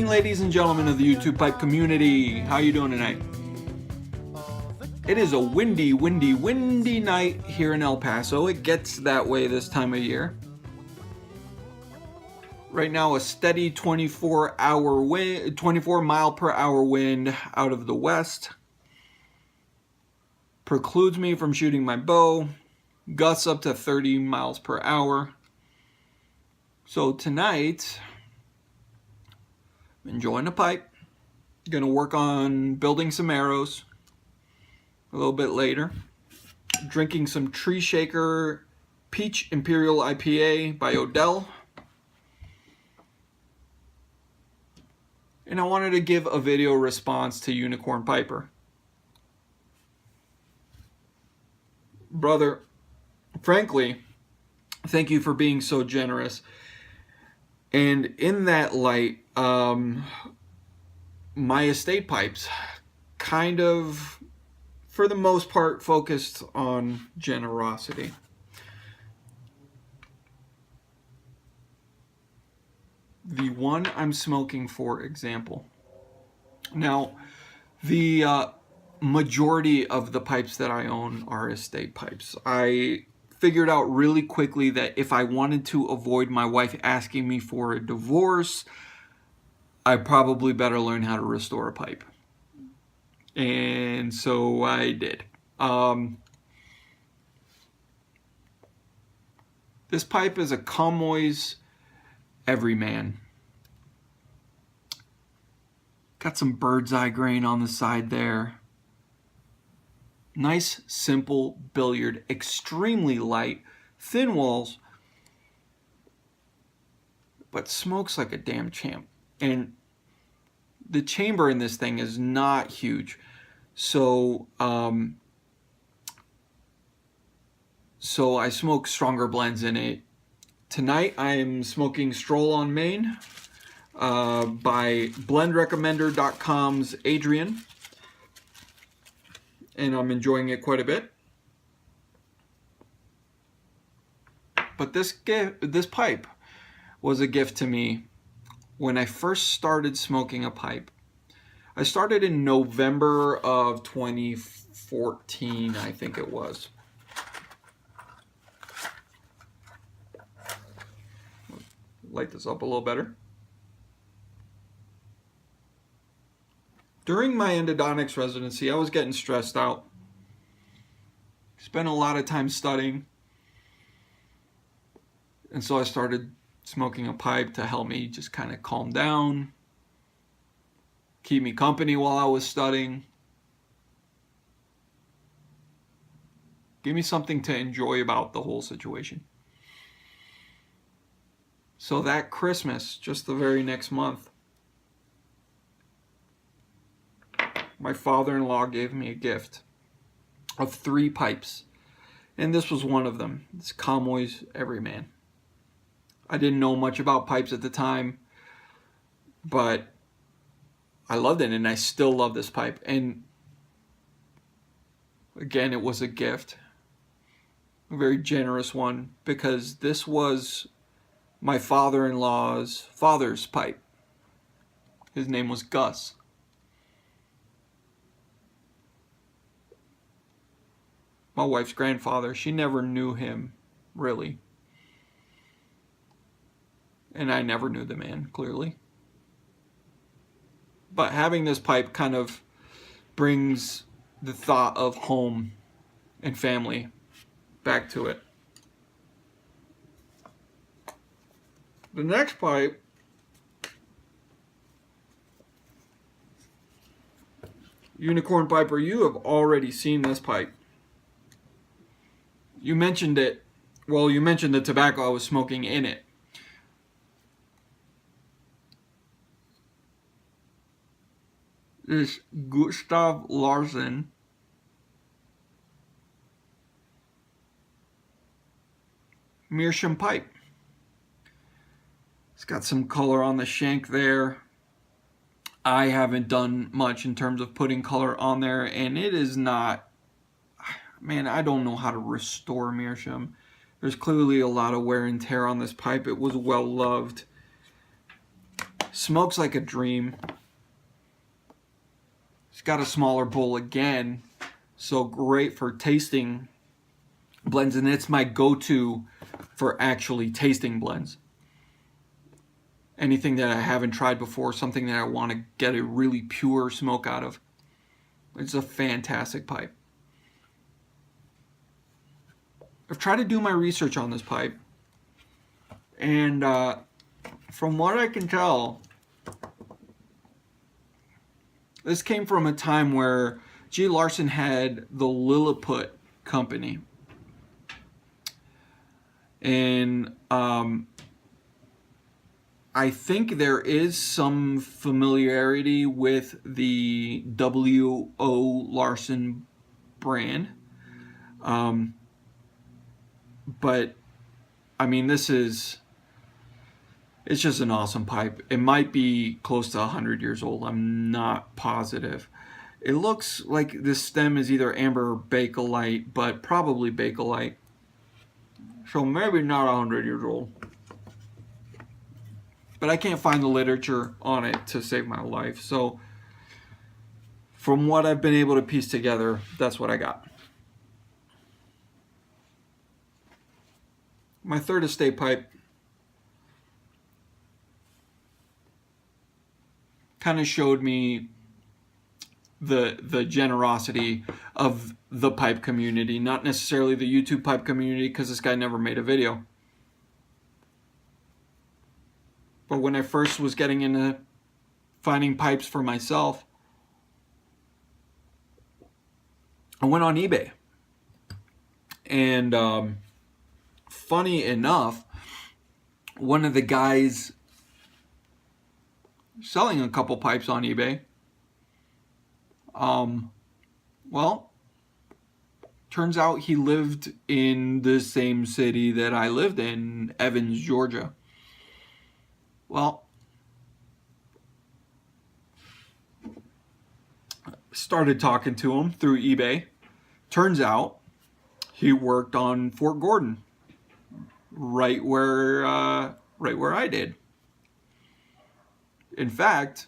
evening, ladies and gentlemen of the YouTube pipe community. How you doing tonight? It is a windy night here in El Paso. It gets that way this time of year. Right now, a steady 24 mile per hour wind out of the west precludes me from shooting my bow. Gusts up to 30 miles per hour. So tonight, I'm enjoying a pipe. Gonna work on building some arrows a little bit later. Drinking some Tree Shaker Peach Imperial IPA by Odell. And I wanted to give a video response to Unicornpiper. Brother, frankly, thank you for being so generous. And in that light, my estate pipes kind of, for the most part, focused on generosity. The one I'm smoking, for example. Now, the majority of the pipes that I own are estate pipes. I figured out really quickly that if I wanted to avoid my wife asking me for a divorce, I probably better learn how to restore a pipe. And so I did. This pipe is a Comoys Everyman. Got some bird's eye grain on the side there. Nice, simple billiard, extremely light, thin walls, but smokes like a damn champ. And the chamber in this thing is not huge, so I smoke stronger blends in it. Tonight I am smoking Stroll on Main by blendrecommender.com's Adrian, and I'm enjoying it quite a bit. But this pipe was a gift to me when I first started smoking a pipe. I started in November of 2014, I think it was. Light this up a little better. During my endodontics residency, I was getting stressed out. Spent a lot of time studying. And so I started smoking a pipe to help me just kind of calm down, keep me company while I was studying, give me something to enjoy about the whole situation. So that Christmas, just the very next month, my father-in-law gave me a gift of 3 pipes, and this was one of them. It's Comoys Everyman. I didn't know much about pipes at the time, but I loved it, and I still love this pipe. And again, it was a gift, a very generous one, because this was my father-in-law's father's pipe. His name was Gus. My wife's grandfather, she never knew him, really. And I never knew the man, clearly. But having this pipe kind of brings the thought of home and family back to it. The next pipe Unicornpiper, you have already seen this pipe. You mentioned it, well, you mentioned the tobacco I was smoking in it. This Gustav Larsen meerschaum pipe. It's got some color on the shank there. I haven't done much in terms of putting color on there, and it is not, man, I don't know how to restore meerschaum. There's clearly a lot of wear and tear on this pipe. It was well loved. Smokes like a dream. It's got a smaller bowl again, so great for tasting blends, and it's my go-to for actually tasting blends. Anything that I haven't tried before, something that I want to get a really pure smoke out of. It's a fantastic pipe. I've tried to do my research on this pipe, and from what I can tell, this came from a time where G. Larson had the Lilliput company, and I think there is some familiarity with the W.O. Larson brand. But I mean, it's just an awesome pipe. It might be close to 100 years old. I'm not positive. It looks like this stem is either amber or bakelite, but probably bakelite. So maybe not 100 years old. But I can't find the literature on it to save my life. So from what I've been able to piece together, that's what I got. My third estate pipe kind of showed me the generosity of the pipe community, not necessarily the YouTube pipe community, because this guy never made a video. But when I first was getting into finding pipes for myself, I went on eBay. And funny enough, one of the guys selling a couple pipes on eBay, well, turns out he lived in the same city that I lived in, Evans, Georgia. Well, started talking to him through eBay. Turns out he worked on Fort Gordon, right where I did. In fact,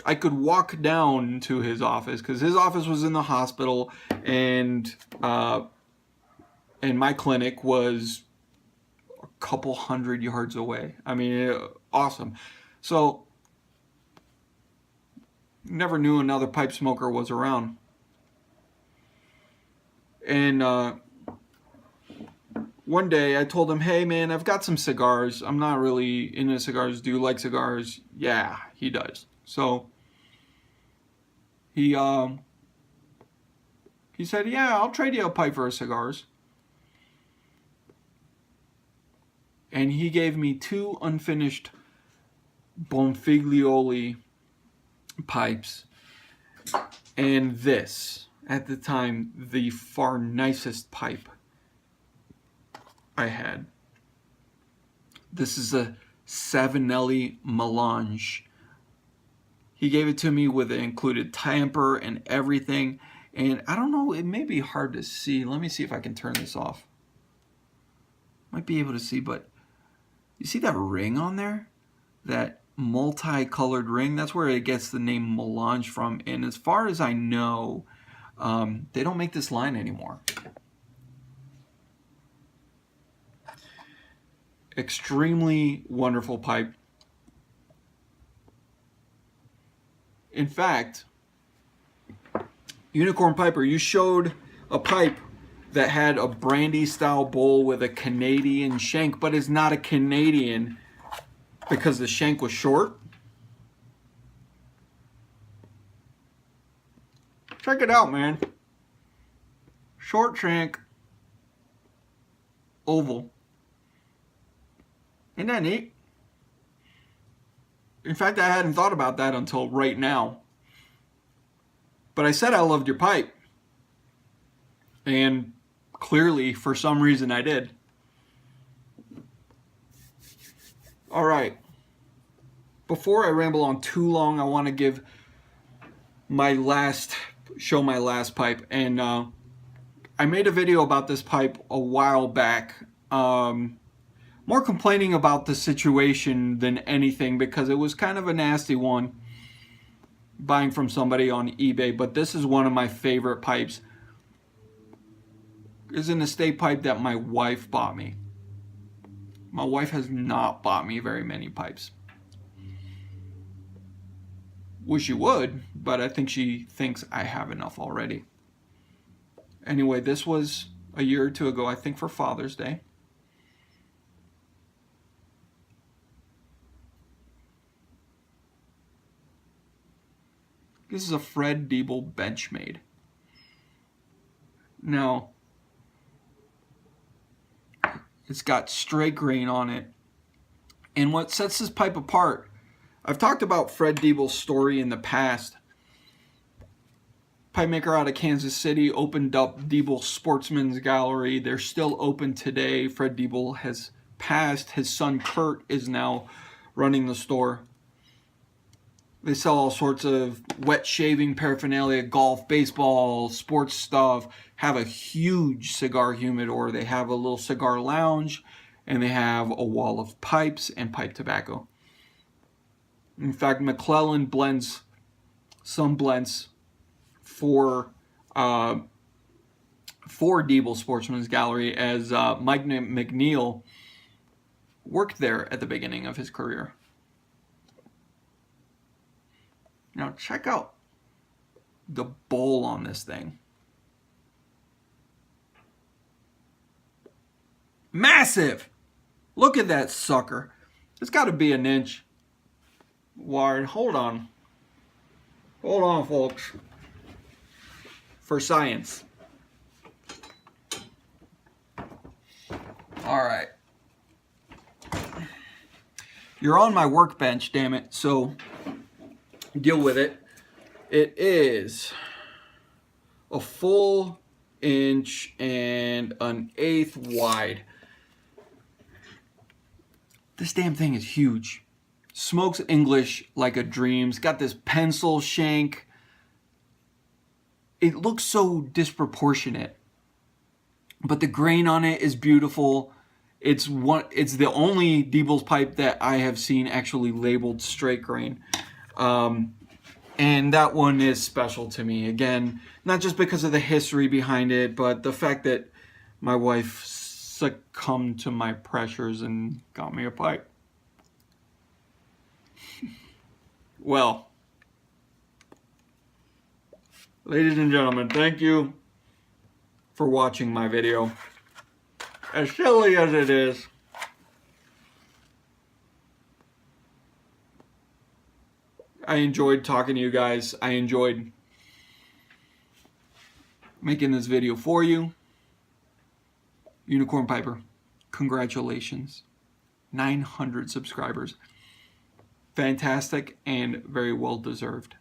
I could walk down to his office because his office was in the hospital, and my clinic was a couple hundred yards away. I mean, awesome. So never knew another pipe smoker was around. And one day I told him, hey man, I've got some cigars. I'm not really into cigars. Do you like cigars? Yeah, he does. So he said, yeah, I'll trade you a pipe for cigars. And he gave me 2 unfinished Bonfiglioli pipes, and this, at the time, the far nicest pipe I had. This is a Savinelli Melange. He gave it to me with an included tamper and everything, and I don't know, it may be hard to see. Let me see if I can turn this off. Might be able to see, but you see that ring on there? That multicolored ring? That's where it gets the name Melange from. And as far as I know, they don't make this line anymore. Extremely wonderful pipe. In fact, Unicornpiper, you showed a pipe that had a brandy style bowl with a Canadian shank, but is not a Canadian because the shank was short. Check it out, man. Short shank, oval. Isn't that neat? In fact, I hadn't thought about that until right now. But I said I loved your pipe. And clearly, for some reason, I did. All right. Before I ramble on too long, I want to give show my last pipe. And I made a video about this pipe a while back. more complaining about the situation than anything, because it was kind of a nasty one buying from somebody on eBay. But this is one of my favorite pipes. This is an estate pipe that my wife bought me. My wife has not bought me very many pipes. Wish she would, but I think she thinks I have enough already. Anyway, this was a year or two ago, I think for Father's Day. This is a Fred Diebel Benchmade. Now, it's got straight grain on it. And what sets this pipe apart, I've talked about Fred Diebel's story in the past. Pipe maker out of Kansas City opened up Diebel Sportsman's Gallery. They're still open today. Fred Diebel has passed. His son Kurt is now running the store. They sell all sorts of wet shaving paraphernalia, golf, baseball, sports stuff. Have a huge cigar humidor. They have a little cigar lounge, and they have a wall of pipes and pipe tobacco. In fact, McClellan blends some blends for Diebel Sportsman's Gallery, as Mike McNeil worked there at the beginning of his career. Now check out the bowl on this thing. Massive! Look at that sucker. It's got to be an inch wide. Hold on. Hold on, folks. For science. All right. You're on my workbench, damn it. So deal with it. It is a full inch and an eighth wide. This damn thing is huge. Smokes English like a dream. It's got this pencil shank. It looks so disproportionate, but the grain on it is beautiful. It's the only Diebel's pipe that I have seen actually labeled straight grain. And that one is special to me. Again, not just because of the history behind it, but the fact that my wife succumbed to my pressures and got me a pipe. Well, ladies and gentlemen, thank you for watching my video. As silly as it is, I enjoyed talking to you guys. I enjoyed making this video for you. Unicornpiper, congratulations. 900 subscribers. Fantastic and very well deserved.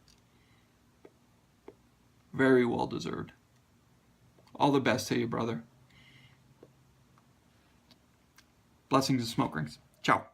Very well deserved. All the best to you, brother. Blessings and smoke rings. Ciao.